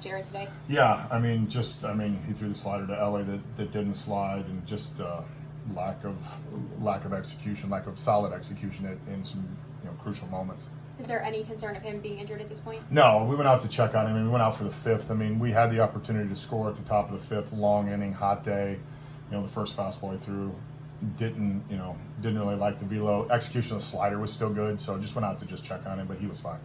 Jared today? Yeah, he threw the slider to LA that didn't slide, and just lack of execution, lack of solid execution in some crucial moments. Is there any concern of him being injured at this point? No, we went out to check on him, and we went out for the fifth. We had the opportunity to score at the top of the fifth, long inning, hot day. The first fastball he threw didn't really like the velo. Execution of the slider was still good, so just went out to just check on him, but he was fine.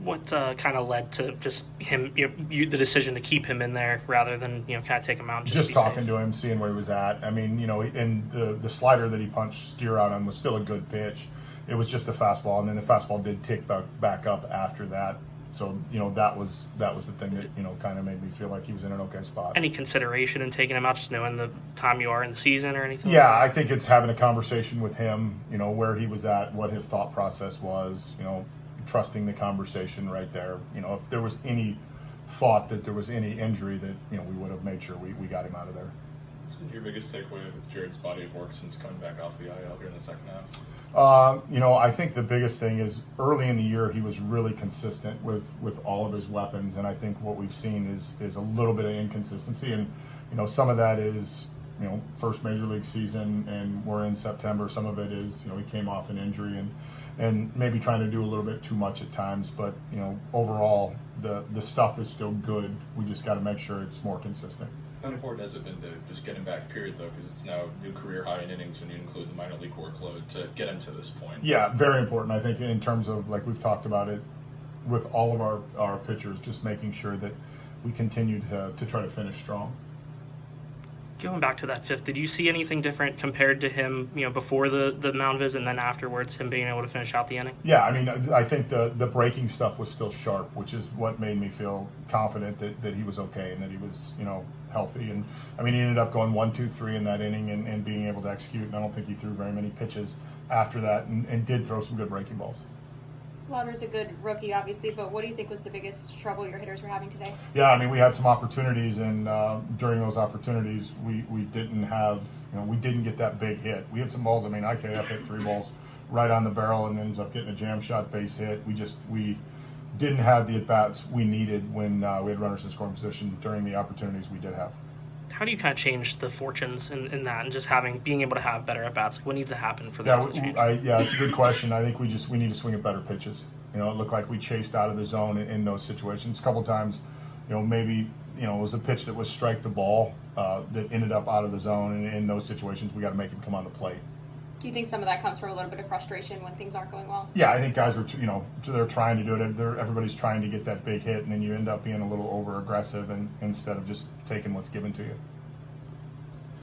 What kind of led to just him, the decision to keep him in there rather than kind of take him out? And just talking to him, seeing where he was at. And the slider that he punched steer out on was still a good pitch. It was just a fastball, and then the fastball did tick back up after that. So that was the thing that kind of made me feel like he was in an okay spot. Any consideration in taking him out, just knowing the time you are in the season or anything? Yeah, I think it's having a conversation with him. Where he was at, what his thought process was. Trusting the conversation right there. If there was any thought that there was any injury, that we would have made sure we got him out of there. What's been your biggest takeaway with Jared's body of work since coming back off the IL here in the second half? I think the biggest thing is early in the year he was really consistent with all of his weapons, and I think what we've seen is a little bit of inconsistency, and some of that is first major league season, and we're in September. Some of it is he came off an injury and maybe trying to do a little bit too much at times, but overall the stuff is still good. We just got to make sure it's more consistent. How important has it been to just get him back, period, though, because it's now new career high in innings when you include the minor league workload to get him to this point? Yeah, very important. I think in terms of, like we've talked about it with all of our pitchers, just making sure that we continue to try to finish strong. Going back to that fifth, did you see anything different compared to him, before the mound visit and then afterwards, him being able to finish out the inning? Yeah, I think the breaking stuff was still sharp, which is what made me feel confident that he was okay and that he was, healthy. And he ended up going 1, 2, 3 in that inning and being able to execute. And I don't think he threw very many pitches after that, and did throw some good breaking balls. Lauder's a good rookie, obviously, but what do you think was the biggest trouble your hitters were having today? Yeah, we had some opportunities, and during those opportunities, we didn't have, we didn't get that big hit. We had some balls. IKF hit 3 balls right on the barrel and ends up getting a jam shot base hit. We didn't have the at-bats we needed when we had runners in scoring position during the opportunities we did have. How do you kind of change the fortunes in that, and just being able to have better at-bats? What needs to happen for that to change? It's a good question. I think we need to swing at better pitches. It looked like we chased out of the zone in those situations. A couple times, maybe it was a pitch that was strike the ball that ended up out of the zone, and in those situations, we got to make him come on the plate. Do you think some of that comes from a little bit of frustration when things aren't going well? Yeah, I think guys are, they're trying to do it. Everybody's trying to get that big hit, and then you end up being a little over aggressive, and instead of just taking what's given to you.